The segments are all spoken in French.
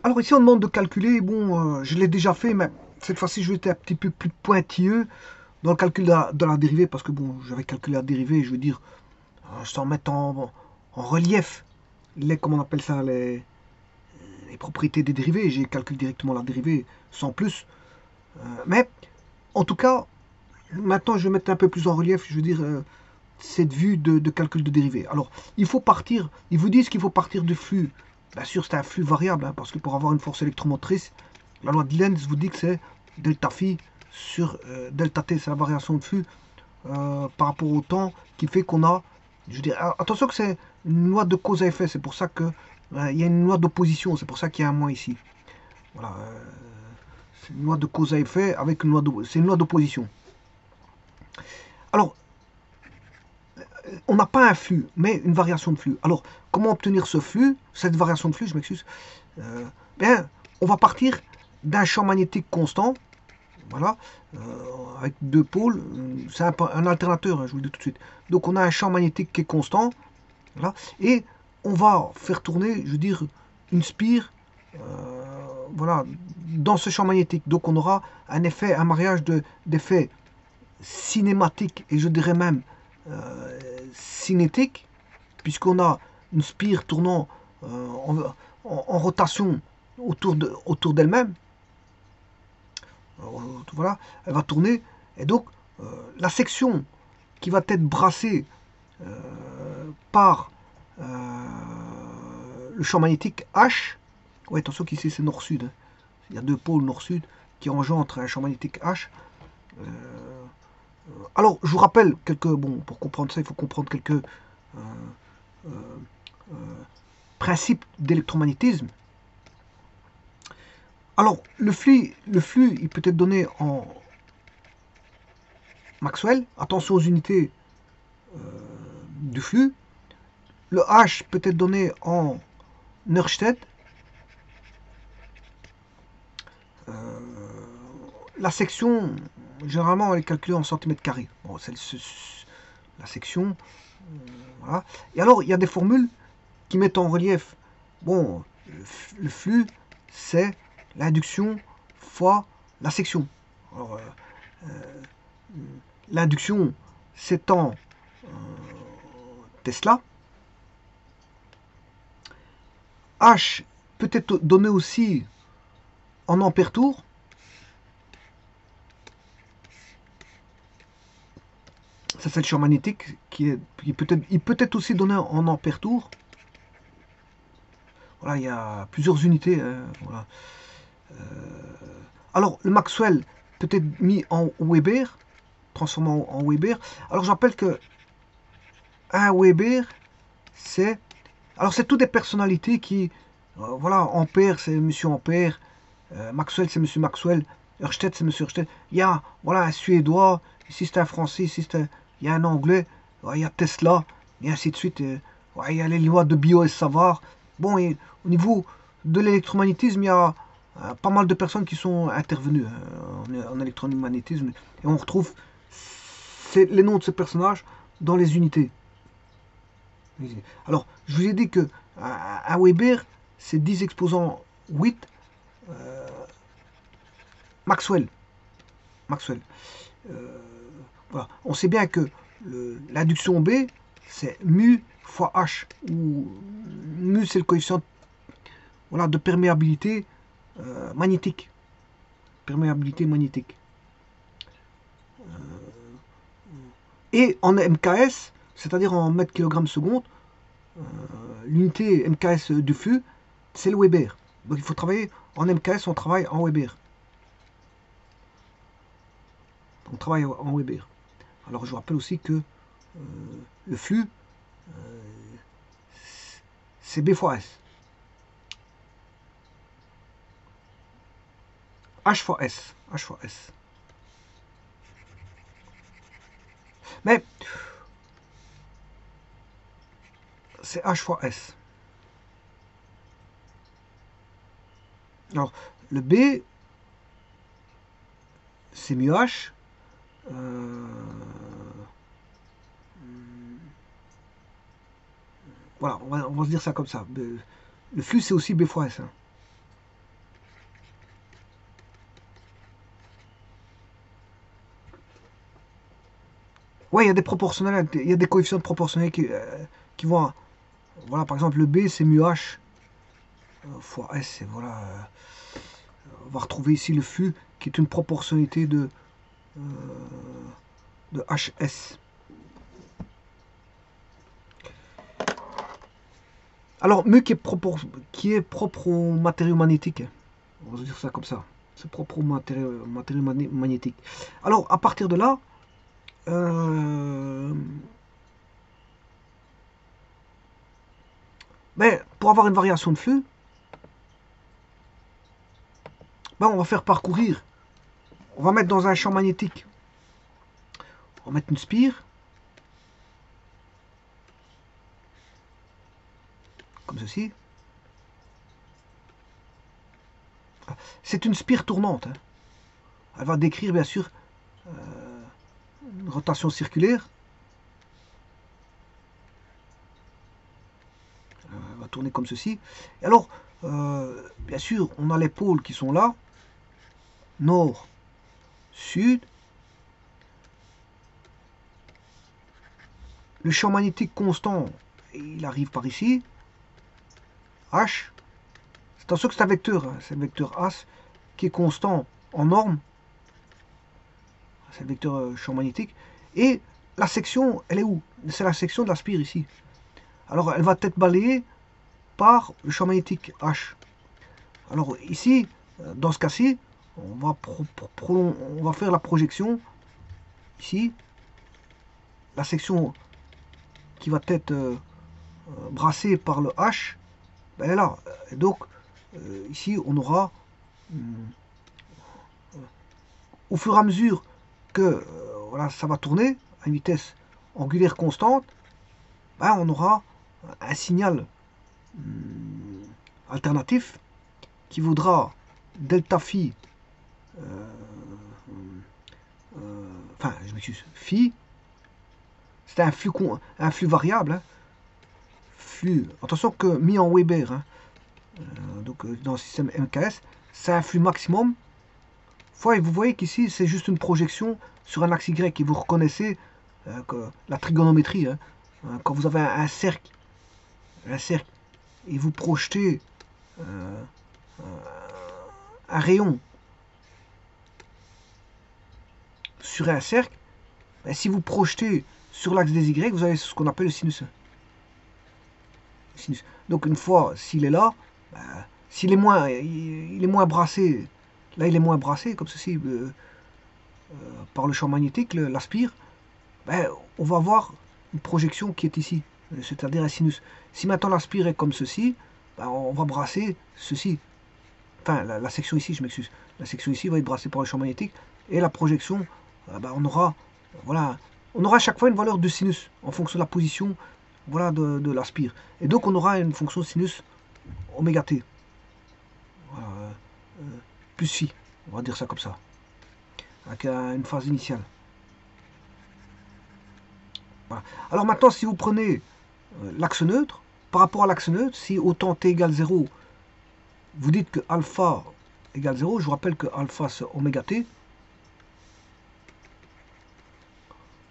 Alors ici, on demande de calculer, bon, je l'ai déjà fait, mais cette fois-ci, je vais être un petit peu plus pointilleux dans le calcul de la dérivée, parce que bon, j'avais calculé la dérivée, je veux dire, sans mettre en relief comment on appelle ça, les propriétés des dérivés, j'ai calculé directement la dérivée sans plus. Mais en tout cas, maintenant, je vais mettre un peu plus en relief, je veux dire, cette vue de calcul de dérivée. Alors, il faut partir, ils vous disent qu'il faut partir du flux. Bien sûr, c'est un flux variable, hein, parce que pour avoir une force électromotrice, la loi de Lenz vous dit que c'est delta phi sur delta t, c'est la variation de flux par rapport au temps qui fait qu'on a, je veux dire, attention que c'est une loi de cause à effet, c'est pour ça que il y a une loi d'opposition, c'est pour ça qu'il y a un moins ici. Voilà, c'est une loi de cause à effet avec une loi c'est une loi d'opposition. Alors, on n'a pas un flux, mais une variation de flux. Alors, comment obtenir ce flux, cette variation de flux, je m'excuse. Bien, on va partir d'un champ magnétique constant, voilà, avec deux pôles. C'est un alternateur, hein, je vous le dis tout de suite. Donc, on a un champ magnétique qui est constant, voilà, et on va faire tourner, je veux dire, une spire, voilà, dans ce champ magnétique. Donc, on aura un effet, un mariage d'effets cinématiques et je dirais même cinétique, puisqu'on a une spire tournant en rotation autour d'elle-même. Voilà, elle va tourner, et donc la section qui va être brassée par le champ magnétique H, ouais, attention qu'ici c'est nord-sud, hein. Il y a deux pôles nord-sud qui engendrent un champ magnétique H. Alors, je vous rappelle bon, pour comprendre ça, il faut comprendre quelques principes d'électromagnétisme. Alors, le flux, il peut être donné en Maxwell. Attention aux unités du flux. Le H peut être donné en Nørsted. La section, généralement, elle est calculée en centimètres carrés. Bon, c'est la section. Voilà. Et alors, il y a des formules qui mettent en relief, bon, le flux, c'est l'induction fois la section. Alors, l'induction s'étend Tesla. H peut être donné aussi en ampères tour. Ça, c'est le champ magnétique il peut être aussi donné en ampères tour. Voilà, il y a plusieurs unités. Voilà. Alors, le Maxwell peut être mis en Weber, transformé en Weber. Alors, j'appelle que un Weber, c'est... Alors, c'est toutes des personnalités qui... voilà, Ampère, c'est Monsieur Ampère. Maxwell, c'est Monsieur Maxwell. Ørsted, c'est Monsieur Ørsted. Il y a, voilà, un Suédois. Ici, c'est un Français. Ici, il y a un Anglais. Il y a Tesla. Et ainsi de suite. Il y a les lois de Biot et Savart. Bon, et au niveau de l'électromagnétisme, il y a pas mal de personnes qui sont intervenues en électromagnétisme. Et on retrouve les noms de ces personnages dans les unités. Alors, je vous ai dit que un Weber, c'est 10 exposant 8 Maxwell. Maxwell. Voilà. On sait bien que l'induction B, c'est mu fois H, où mu, c'est le coefficient, voilà, de perméabilité magnétique. Perméabilité magnétique. Et en MKS, c'est-à-dire en mètres kilogrammes seconde, l'unité MKS du flux, c'est le Weber. Donc il faut travailler en MKS, on travaille en Weber. On travaille en Weber. Alors je vous rappelle aussi que le flux, c'est B fois S. H fois S. H fois S. Mais c'est H fois S. Alors, le B, c'est mu H. Voilà, on va se dire ça comme ça. Le flux, c'est aussi B fois S. Hein. Ouais, il y a des proportionnels, il y a des coefficients proportionnels qui vont... Voilà, par exemple, le B, c'est mu H fois S. Et voilà, on va retrouver ici le flux qui est une proportionnalité de HS. Alors, mu qui est propre aux matériaux magnétiques. On va dire ça comme ça. C'est propre aux matériaux magnétiques. Alors, à partir de là, pour avoir une variation de flux, on va faire parcourir. On va mettre dans un champ magnétique. On va mettre une spire. Comme ceci. C'est une spire tournante. Hein. Elle va décrire, bien sûr, une rotation circulaire. Elle va tourner comme ceci. Et alors, bien sûr, on a les pôles qui sont là. Nord, sud. Le champ magnétique constant, il arrive par ici. H. Attention que c'est un vecteur. Hein. C'est le vecteur As qui est constant en norme. C'est le vecteur champ magnétique. Et la section, elle est où? C'est la section de la spire ici. Alors, elle va être balayée par le champ magnétique H. Alors, ici, dans ce cas-ci, on va faire la projection. Ici, la section qui va être brassée par le H, elle est là. Et donc, ici, on aura, au fur et à mesure que voilà, ça va tourner à une vitesse angulaire constante, on aura un signal alternatif qui vaudra delta phi, enfin, je m'excuse, phi, c'est un flux variable, hein, flux, attention que mis en Weber, hein, donc dans le système MKS, c'est un flux maximum. Et vous voyez qu'ici, c'est juste une projection sur un axe Y et vous reconnaissez que la trigonométrie, hein, quand vous avez un cercle, et vous projetez un rayon sur un cercle, si vous projetez sur l'axe des Y, vous avez ce qu'on appelle le sinus. Donc une fois, s'il est là, s'il est moins, il est moins brassé, là il est moins brassé, comme ceci, par le champ magnétique, l'aspire, on va avoir une projection qui est ici, c'est-à-dire un sinus. Si maintenant l'aspire est comme ceci, on va brasser ceci. Enfin, la section ici, je m'excuse. La section ici va être brassée par le champ magnétique, et la projection, on aura, voilà, on aura à chaque fois une valeur de sinus en fonction de la position, voilà, de l'aspire. Et donc on aura une fonction sinus oméga t, voilà, plus phi, on va dire ça comme ça, avec une phase initiale. Voilà. Alors maintenant, si vous prenez l'axe neutre, par rapport à l'axe neutre, si au temps t égale 0, vous dites que alpha égale 0, je vous rappelle que alpha c'est oméga t.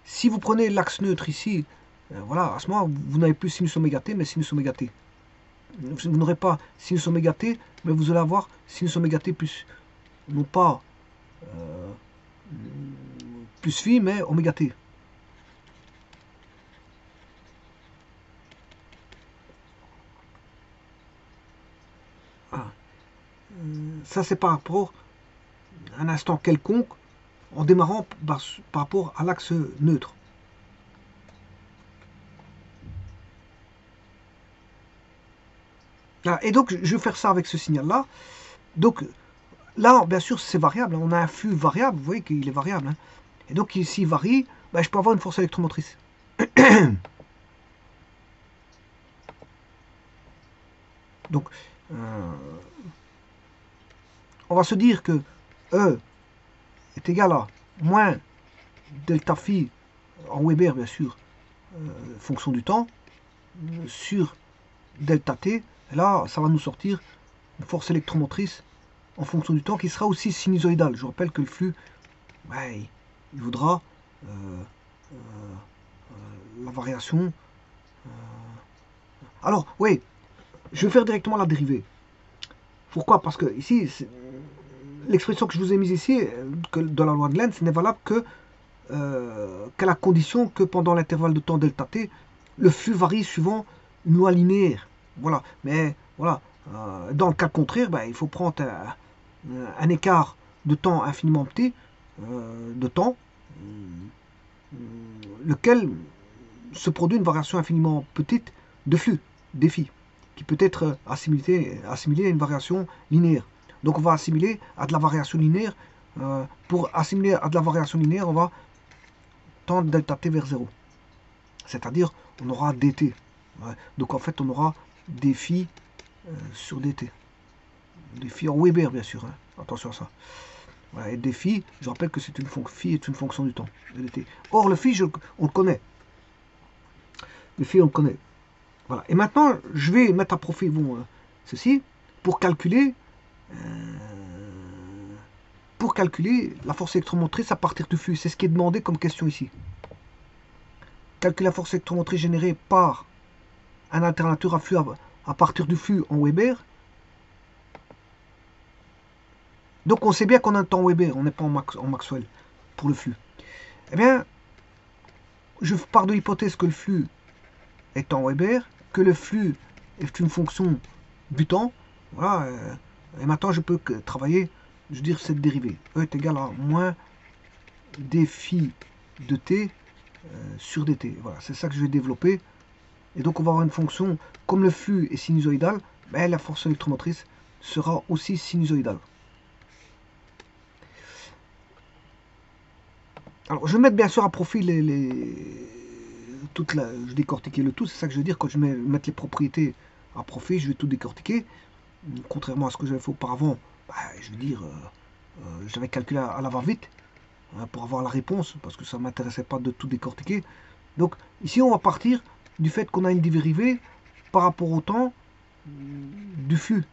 Si vous prenez l'axe neutre ici, voilà, à ce moment vous n'avez plus sinus oméga t, mais sinus oméga t. Vous n'aurez pas sinus oméga t, mais vous allez avoir sinus oméga t plus, non pas plus phi, mais oméga t. Ça c'est par rapport à un instant quelconque en démarrant par rapport à l'axe neutre. Et donc je vais faire ça avec ce signal là. Donc là bien sûr c'est variable, on a un flux variable, vous voyez qu'il est variable, hein. Et donc s'il varie, je peux avoir une force électromotrice. Donc on va se dire que E est égal à moins delta phi en Weber bien sûr, fonction du temps, sur delta t. Et là ça va nous sortir une force électromotrice en fonction du temps qui sera aussi sinusoïdale. Je rappelle que le flux, il vaudra la variation. Alors, oui, je vais faire directement la dérivée. Pourquoi? Parce que ici, l'expression que je vous ai mise ici, de la loi de Lenz, n'est valable qu'à la condition que pendant l'intervalle de temps delta t, le flux varie suivant une loi linéaire. Voilà. Mais voilà, dans le cas contraire, ben, il faut prendre un écart de temps infiniment petit, de temps, lequel se produit une variation infiniment petite de flux, défi, qui peut être assimilée à une variation linéaire. Donc on va assimiler à de la variation linéaire. Pour assimiler à de la variation linéaire, on va tendre delta t vers 0. C'est-à-dire, on aura dt. Ouais. Donc en fait, on aura défi sur dt. Défi en Weber, bien sûr. Hein. Attention à ça. Voilà. Et défi, je rappelle que c'est phi est une fonction du temps. Dt. Or, le phi, on le connaît. Le phi, on le connaît. Voilà. Et maintenant, je vais mettre à profit ceci pour calculer la force électromotrice à partir du flux. C'est ce qui est demandé comme question ici. Calculer la force électromotrice générée par un alternateur à flux à partir du flux en Weber. Donc on sait bien qu'on a un temps Weber, on n'est pas en Maxwell pour le flux. Eh bien, je pars de l'hypothèse que le flux est en Weber, que le flux est une fonction du temps. Voilà. Et maintenant, je peux travailler, je veux dire, cette dérivée. E est égal à moins d phi de t sur dt. Voilà, c'est ça que je vais développer. Et donc, on va avoir une fonction, comme le flux est sinusoïdal, ben, la force électromotrice sera aussi sinusoïdale. Alors, je vais mettre bien sûr à profit je décortiquer le tout, c'est ça que je veux dire, quand je vais mettre les propriétés à profit, je vais tout décortiquer. Contrairement à ce que j'avais fait auparavant, bah, je veux dire, j'avais calculé à la va-vite pour avoir la réponse, parce que ça ne m'intéressait pas de tout décortiquer. Donc ici, on va partir du fait qu'on a une dérivée par rapport au temps du flux,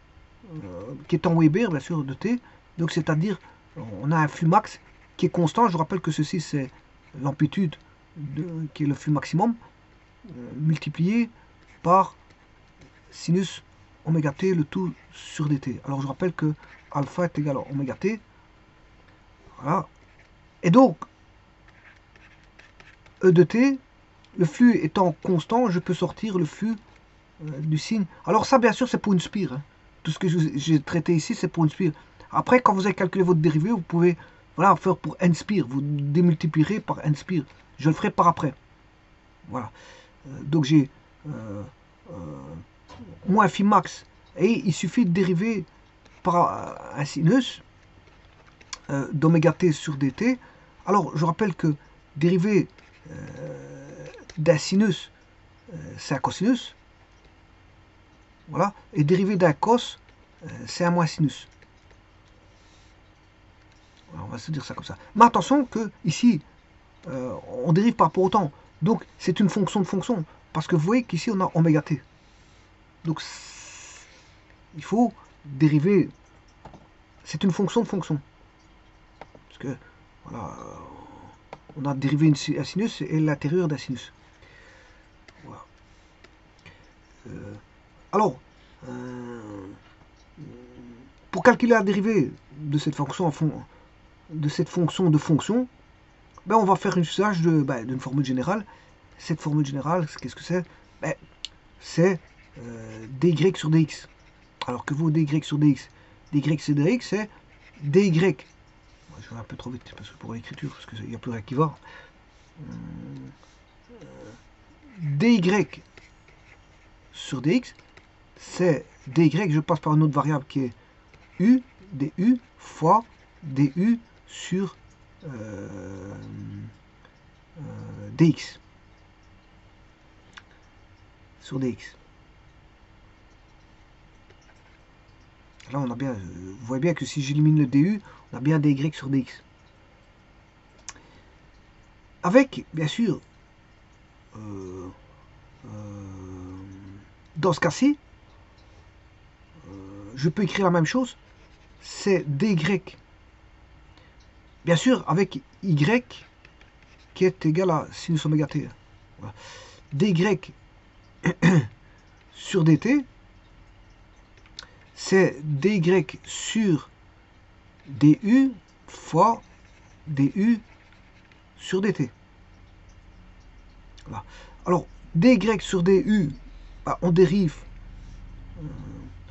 qui est en Weber, bien sûr, de t. Donc c'est-à-dire, on a un flux max qui est constant. Je vous rappelle que ceci, c'est l'amplitude qui est le flux maximum, multiplié par sinus oméga t, le tout sur dt. Alors je rappelle que alpha est égal à oméga t. Voilà. Et donc, E de t, le flux étant constant, je peux sortir le flux du signe. Alors ça, bien sûr, c'est pour une spire. Hein. Tout ce que j'ai traité ici, c'est pour une spire. Après, quand vous avez calculé votre dérivée, vous pouvez faire pour n spire. Vous démultiplierez par n spire. Je le ferai par après. Voilà. Donc j'ai moins phi max. Et il suffit de dériver par un sinus d'oméga t sur dt. Alors, je rappelle que dériver d'un sinus, c'est un cosinus. Voilà. Et dériver d'un cos, c'est un moins sinus. Alors, on va se dire ça comme ça. Mais attention que ici, on dérive par rapport au temps. Donc, c'est une fonction de fonction. Parce que vous voyez qu'ici, on a oméga t. Donc, il faut dériver. C'est une fonction de fonction. Parce que, voilà, on a dérivé un sinus et l'intérieur d'un sinus. Voilà. Alors, pour calculer la dérivée de cette fonction de fonction, ben on va faire un usage d'une formule générale. Cette formule générale, qu'est-ce que c'est? Ben, c'est dy sur dx. Alors que vaut dy sur dx? dy sur dx, c'est dy. Je vais un peu trop vite parce que pour l'écriture, parce qu'il n'y a plus rien qui va. dy sur dx, c'est dy, je passe par une autre variable qui est u, du, fois du sur dx. Sur dx. Là, on a bien, vous voyez bien que si j'élimine le du, on a bien dy sur dx. Avec, bien sûr, dans ce cas-ci, je peux écrire la même chose. C'est dy, bien sûr, avec y qui est égal à sinus oméga t. Voilà. dy sur dt, c'est dy sur du fois du sur dt. Voilà. Alors, dy sur du, bah, on dérive.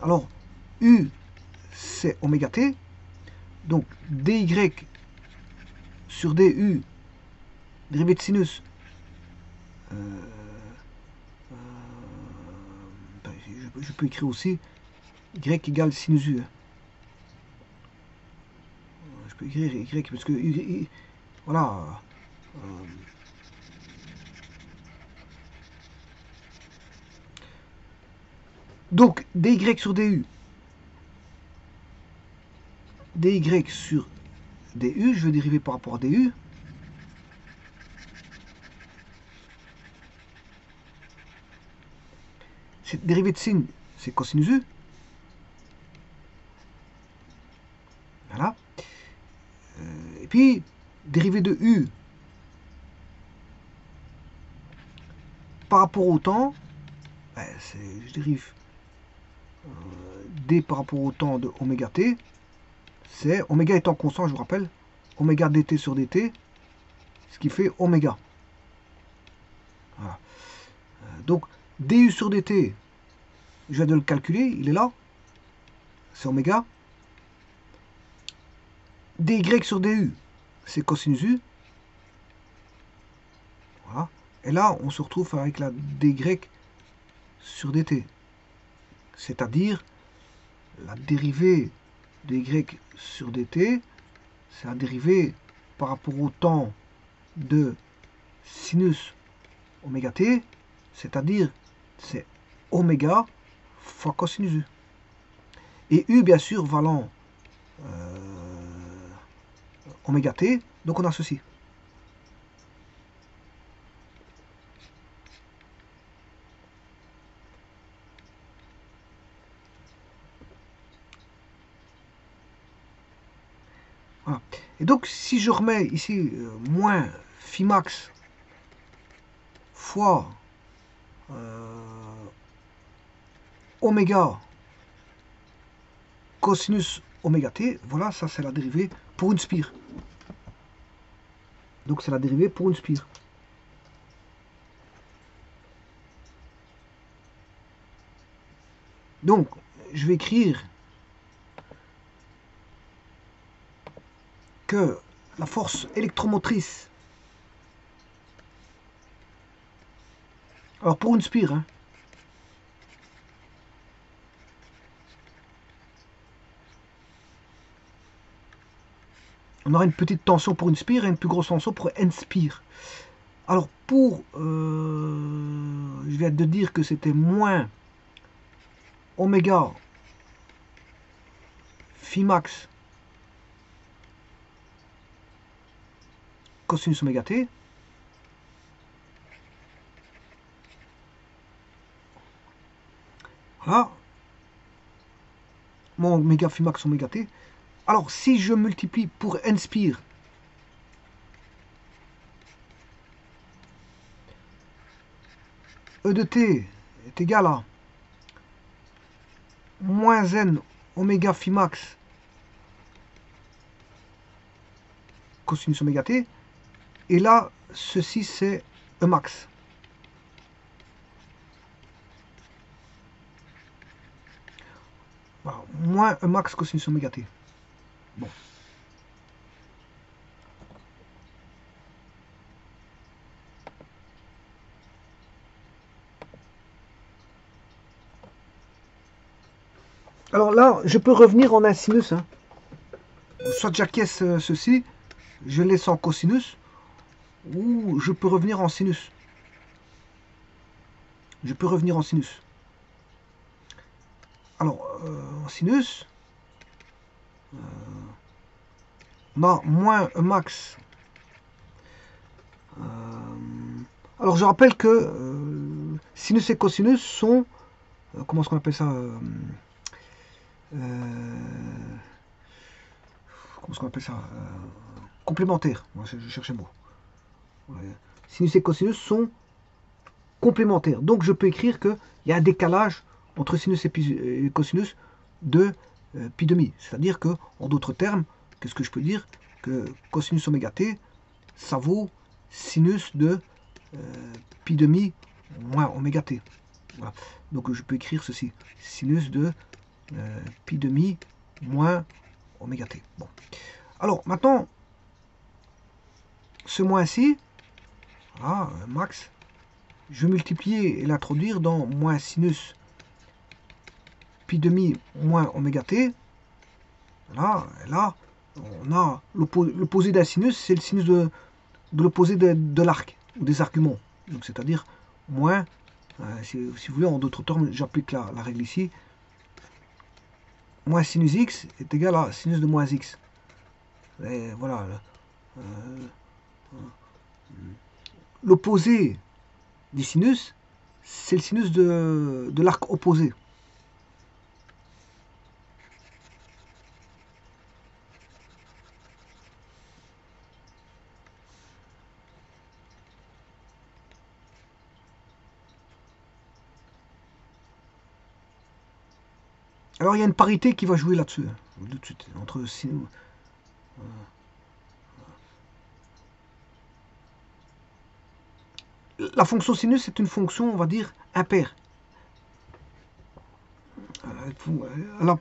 Alors, u, c'est oméga t. Donc, dy sur du, dérivé de sinus. Je peux écrire aussi y égale sinus u. Je peux écrire y parce que voilà. Donc dy sur du, dy sur du, je vais dériver par rapport à du. Cette dérivée de sin, c'est cosinus u. Voilà. Et puis, dérivée de u par rapport au temps, je dérive d par rapport au temps de oméga t. C'est oméga étant constant, je vous rappelle, oméga dt sur dt, ce qui fait oméga. Voilà. Donc, du sur dt, je viens de le calculer, il est là, c'est oméga. dy sur du, c'est cosinus u. Voilà. Et là, on se retrouve avec la dy sur dt. C'est-à-dire, la dérivée de y sur dt, c'est la dérivée par rapport au temps de sinus oméga t, c'est-à-dire, c'est oméga fois cosinus u. Et u, bien sûr, valant oméga t, donc on a ceci. Voilà. Et donc, si je remets ici moins phi max fois oméga cosinus oméga t, voilà, ça c'est la dérivée pour une spire. Donc c'est la dérivée pour une spire. Donc, je vais écrire que la force électromotrice, alors pour une spire, hein, on aura une petite tension pour une spire et une plus grosse tension pour n spire. Alors pour, je viens de dire que c'était moins oméga phi max cosinus oméga t. Voilà. Mon oméga phi max oméga t. Alors si je multiplie pour n spire, E de t est égal à moins n oméga phi max cosinus oméga t. Et là, ceci c'est E max. Voilà, moins E max cosinus oméga t. Bon. Alors là, je peux revenir en un sinus. Hein. Soit j'acquiesce ceci, je laisse en cosinus, ou je peux revenir en sinus. Je peux revenir en sinus. Alors, en sinus, on a moins E max. Alors, je rappelle que sinus et cosinus sont, comment est-ce qu'on appelle ça comment est-ce qu'on appelle ça complémentaires. Moi, je cherche un mot. Sinus et cosinus sont complémentaires. Donc je peux écrire qu'il y a un décalage entre sinus et cosinus de pi demi. C'est-à-dire que, en d'autres termes, qu'est-ce que je peux dire? Que cosinus oméga t, ça vaut sinus de pi demi moins oméga t. Voilà. Donc je peux écrire ceci, sinus de pi demi moins oméga t. Bon. Alors maintenant, ce moins-ci, voilà, max, je vais multiplier et l'introduire dans moins sinus pi demi moins oméga t. Voilà, et là, on a l'opposé d'un sinus, c'est le sinus de l'opposé de l'arc, ou des arguments. Donc c'est-à-dire moins, si vous voulez, en d'autres termes, j'applique la règle ici. Moins sinus x est égal à sinus de moins x. Et voilà. L'opposé du sinus, c'est le sinus de l'arc opposé. Alors il y a une parité qui va jouer là-dessus, tout de suite, entre sinus. La fonction sinus est une fonction, on va dire, impaire. Elle a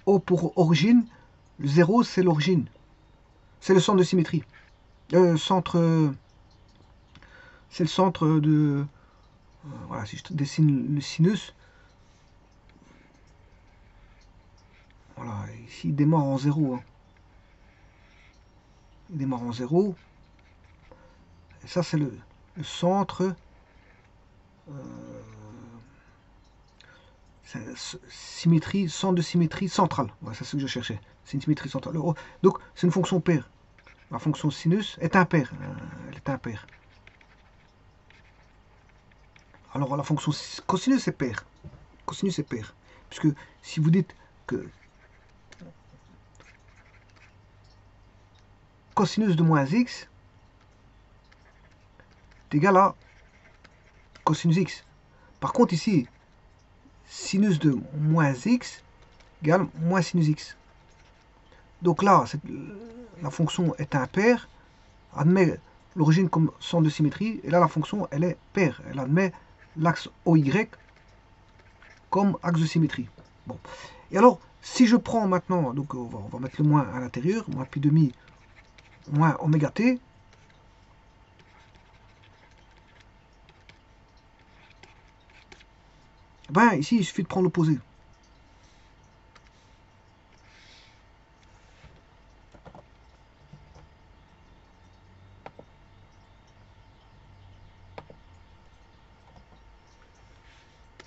O pour origine, le 0 c'est l'origine. C'est le centre de symétrie. C'est le centre de... voilà, si je dessine le sinus, voilà, ici il démarre en 0. Hein. Il démarre en 0. Et ça c'est le centre... symétrie, centre de symétrie centrale. Voilà, c'est ce que je cherchais. C'est une symétrie centrale. Donc c'est une fonction paire. La fonction sinus est impaire. Elle est impaire. Alors la fonction cosinus est paire. Cosinus est paire. Puisque si vous dites que cosinus de moins x est égal à cosinus x. Par contre ici, sinus de moins x égale moins sinus x. Donc là, la fonction est impaire, admet l'origine comme centre de symétrie, et là la fonction elle est paire, elle admet l'axe OY comme axe de symétrie. Bon. Et alors, si je prends maintenant, donc on va mettre le moins à l'intérieur, moins pi demi moins oméga t, ben ici il suffit de prendre l'opposé.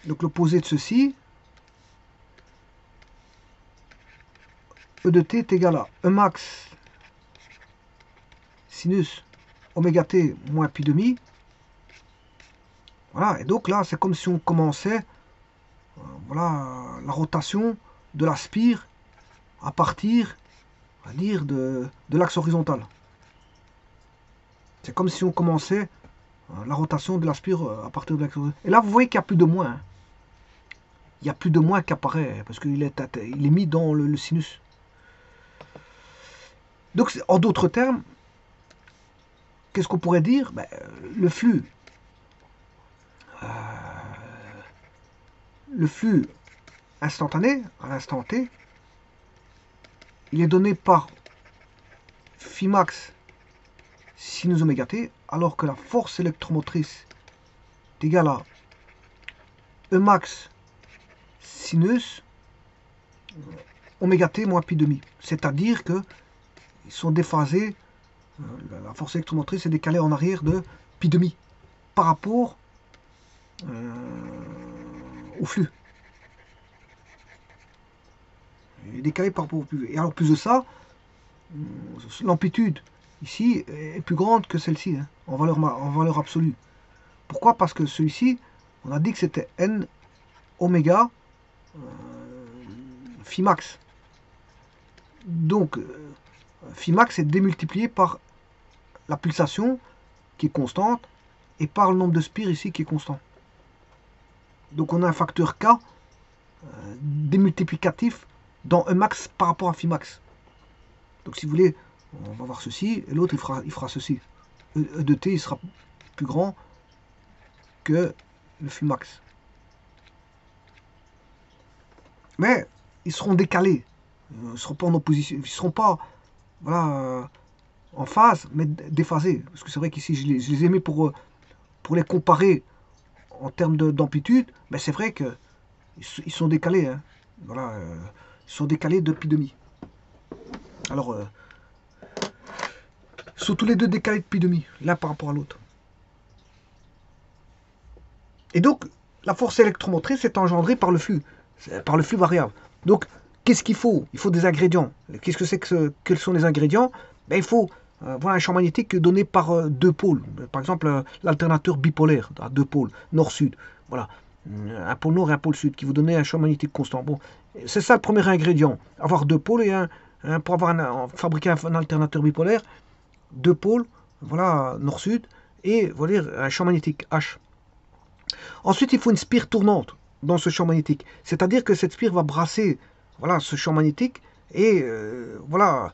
Donc l'opposé de ceci, E de t est égal à E max sinus oméga t moins pi demi. Voilà, et donc là c'est comme si on commençait voilà, la rotation de la spire à partir, on va dire, de l'axe horizontal. C'est comme si on commençait la rotation de la spire à partir de l'axe horizontal. Et là vous voyez qu'il n'y a plus de moins. Hein. Il n'y a plus de moins qui apparaît parce qu'il est mis dans le sinus. Donc en d'autres termes, qu'est-ce qu'on pourrait dire? Ben, le flux instantané, à l'instant t, il est donné par phi max sinus oméga t, alors que la force électromotrice est égale à E max sinus oméga t moins pi demi. C'est-à-dire que ils sont déphasés, la force électromotrice est décalée en arrière de pi demi par rapport au flux. Il est décalé par rapport au flux. Et alors plus de ça, l'amplitude ici est plus grande que celle-ci, hein, en valeur absolue. Pourquoi? Parce que celui-ci, on a dit que c'était n oméga phi max. Donc phi max est démultiplié par la pulsation, qui est constante et par le nombre de spires ici qui est constant. Donc on a un facteur K démultiplicatif dans E max par rapport à phi max. Donc si vous voulez, on va voir ceci, et l'autre il fera ceci. E de t il sera plus grand que le phi max. Mais ils seront décalés. Ils ne seront pas en opposition. Ils ne seront pas voilà, en phase, mais déphasés. Parce que c'est vrai qu'ici, je les ai mis pour les comparer en termes d'amplitude. Mais c'est vrai qu'ils sont décalés. Hein. Voilà, ils sont décalés de pi demi. Alors, ils sont tous les deux décalés de pi demi, l'un par rapport à l'autre. Et donc, la force électromotrice est engendrée par le flux variable. Donc, qu'est-ce qu'il faut? Il faut des ingrédients. Qu'est-ce que c'est que quels sont les ingrédients? Ben, il faut voilà, un champ magnétique donné par deux pôles. Par exemple, l'alternateur bipolaire, à deux pôles, nord-sud. Voilà, un pôle nord et un pôle sud, qui vous donnent un champ magnétique constant. Bon, c'est ça le premier ingrédient. Avoir deux pôles et pour fabriquer un alternateur bipolaire, deux pôles, voilà, nord-sud, et voilà, un champ magnétique H. Ensuite, il faut une spire tournante dans ce champ magnétique. C'est-à-dire que cette spire va brasser voilà, ce champ magnétique et voilà,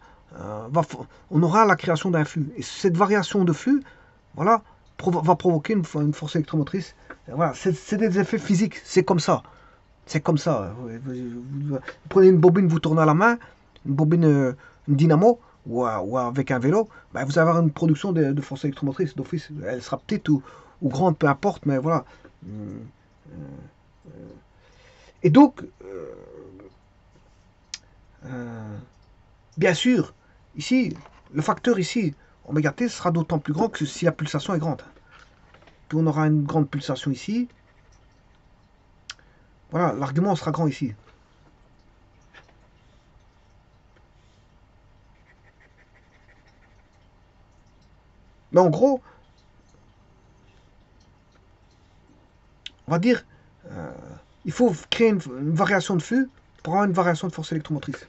on aura la création d'un flux. Et cette variation de flux voilà, va provoquer une force électromotrice. Voilà, c'est des effets physiques, c'est comme ça. C'est comme ça. Vous prenez une bobine, vous tournez à la main, une bobine, une dynamo, ou avec un vélo, ben vous allez avoir une production de force électromotrice d'office. Elle sera petite ou grande, peu importe, mais voilà. Et donc, bien sûr, ici, le facteur ici, oméga t, sera d'autant plus grand que si la pulsation est grande. Puis on aura une grande pulsation ici. Voilà, l'argument sera grand ici. Mais en gros, on va dire, il faut créer une variation de flux pour avoir une variation de force électromotrice.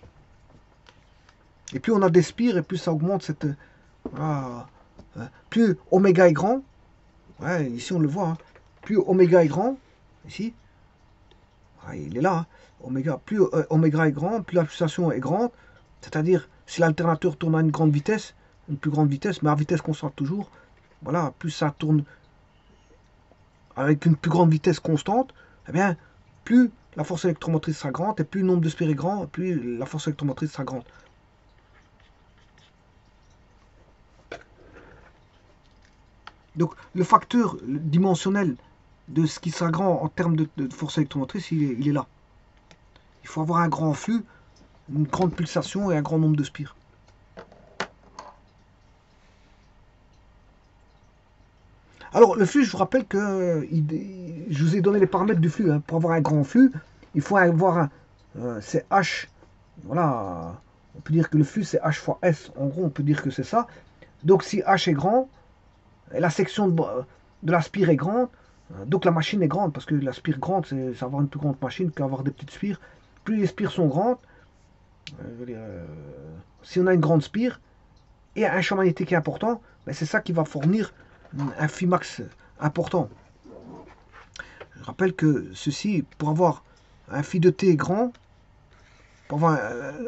Et plus on a des spires, et plus ça augmente cette... Voilà, plus oméga est grand, ouais, ici on le voit, hein, plus oméga est grand, ici, il est là, hein, oméga, plus oméga est grand, plus la pulsation est grande, c'est-à-dire si l'alternateur tourne à une grande vitesse, une plus grande vitesse, mais à vitesse constante toujours, voilà, plus ça tourne avec une plus grande vitesse constante, eh bien, plus la force électromotrice sera grande, et plus le nombre de spires est grand, plus la force électromotrice sera grande. Donc, le facteur dimensionnel de ce qui sera grand en termes de force électromotrice, il est là. Il faut avoir un grand flux, une grande pulsation et un grand nombre de spires. Alors, le flux, je vous rappelle que je vous ai donné les paramètres du flux. Hein. Pour avoir un grand flux, il faut avoir c'est H. Voilà, on peut dire que le flux, c'est H fois S. En gros, on peut dire que c'est ça. Donc, si H est grand, et la section de la spire est grande, donc la machine est grande, parce que la spire grande, c'est avoir une plus grande machine qu'avoir des petites spires. Plus les spires sont grandes, si on a une grande spire et un champ magnétique important, ben c'est ça qui va fournir un phi max important. Je rappelle que ceci, pour avoir un phi de t grand, pour avoir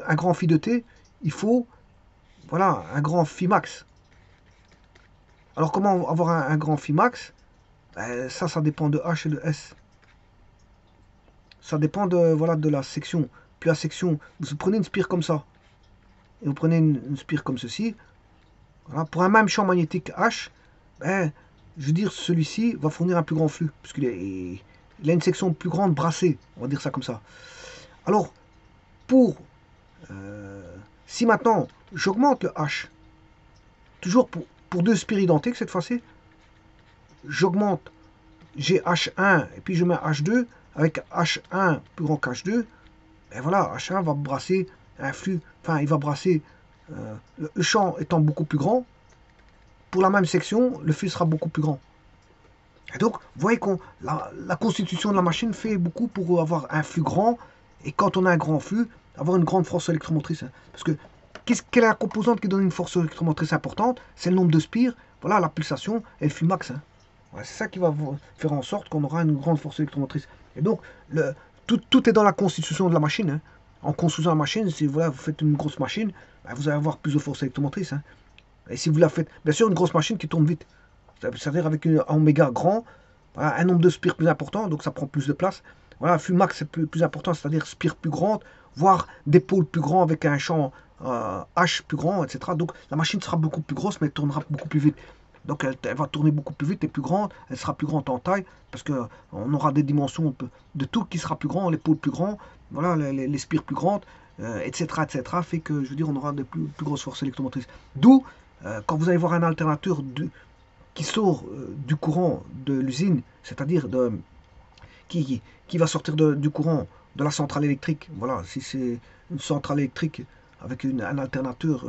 un grand phi de t, il faut voilà, un grand phi max. Alors comment avoir un grand phi max? Ben, ça dépend de H et de S. Ça dépend voilà, de la section. Puis la section, vous prenez une spire comme ça, et vous prenez une spire comme ceci. Voilà, pour un même champ magnétique H, ben, je veux dire, celui-ci va fournir un plus grand flux, puisqu'il a une section plus grande brassée, on va dire ça comme ça. Alors, si maintenant j'augmente le H, toujours pour deux spires identiques cette fois-ci, j'augmente, j'ai H1 et puis je mets H2 avec H1 plus grand qu'H2, et voilà, H1 va brasser un flux, enfin il va brasser, le champ étant beaucoup plus grand, pour la même section, le flux sera beaucoup plus grand. Et donc, vous voyez que la constitution de la machine fait beaucoup pour avoir un flux grand, et quand on a un grand flux, avoir une grande force électromotrice. Parce que, quelle est la composante qui donne une force électromotrice importante? C'est le nombre de spires. voilà, la pulsation et le flux max. Hein. Voilà, c'est ça qui va faire en sorte qu'on aura une grande force électromotrice. Et donc, tout est dans la constitution de la machine. Hein. En construisant la machine, si voilà, vous faites une grosse machine, ben, vous allez avoir plus de force électromotrice. Hein. Et si vous la faites, bien sûr, une grosse machine qui tourne vite. C'est-à-dire avec un oméga grand, voilà, un nombre de spires plus important, donc ça prend plus de place. Voilà, flux max c'est plus important, c'est-à-dire spires plus grandes, voire des pôles plus grands avec un champ H plus grand, etc. Donc la machine sera beaucoup plus grosse, mais elle tournera beaucoup plus vite. Donc elle va tourner beaucoup plus vite et plus grande, elle sera plus grande en taille, parce qu'on aura des dimensions de tout qui sera plus grand, les pôles plus grands, voilà, les spires plus grandes, etc., etc., fait que, je veux dire, on aura de plus grosses forces électromotrices. D'où, quand vous allez voir un alternateur qui sort du courant de l'usine, c'est-à-dire qui va sortir du courant de la centrale électrique. Voilà, si c'est une centrale électrique avec un alternateur,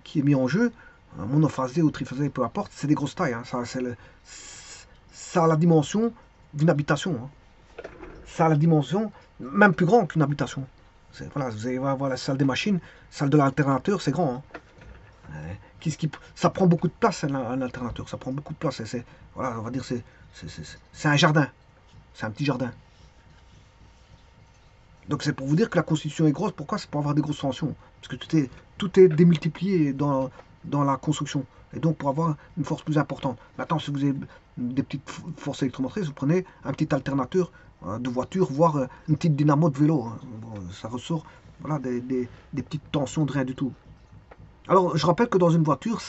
qui est mis en jeu, un monophasé ou triphasé, peu importe, c'est des grosses tailles. Hein. Ça a la dimension d'une habitation. Hein. Ça a la dimension même plus grande qu'une habitation. Voilà, vous allez voir la salle des machines, salle de l'alternateur, c'est grand. Hein. Ça prend beaucoup de place, un alternateur. Ça prend beaucoup de place. Voilà, on va dire c'est un jardin. C'est un petit jardin. Donc c'est pour vous dire que la constitution est grosse. Pourquoi? C'est pour avoir des grosses tensions. Parce que tout est démultiplié dans la construction. Et donc pour avoir une force plus importante. Maintenant, si vous avez des petites forces électromotrices, vous prenez un petit alternateur de voiture, voire une petite dynamo de vélo. Hein. Bon, ça ressort voilà, des petites tensions de rien du tout. Alors, je rappelle que dans une voiture,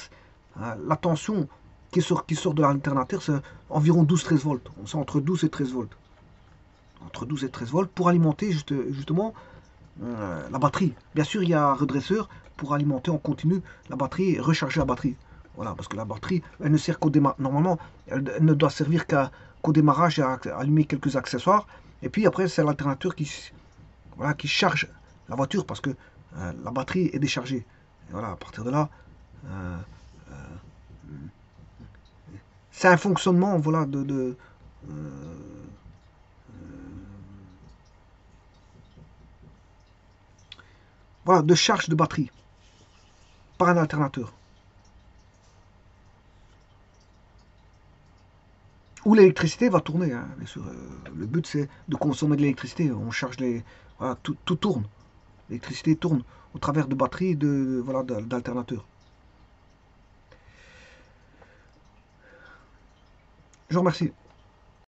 la tension qui sort de l'alternateur, c'est environ 12-13 volts. C'est entre 12 et 13 volts. Entre 12 et 13 volts pour alimenter justement la batterie. Bien sûr, il y a un redresseur pour alimenter en continu la batterie et recharger la batterie. Voilà, parce que la batterie, elle ne sert qu'au démarrage. Normalement, elle ne doit servir qu'au démarrage et à allumer quelques accessoires. Et puis après, c'est l'alternateur qui charge la voiture parce que la batterie est déchargée. Et voilà, à partir de là, c'est un fonctionnement voilà, de charge de batterie par un alternateur. Où l'électricité va tourner. Hein, bien sûr. Le but, c'est de consommer de l'électricité. On charge voilà, tout tourne. L'électricité tourne au travers de batteries voilà, d'alternateurs. Je vous remercie.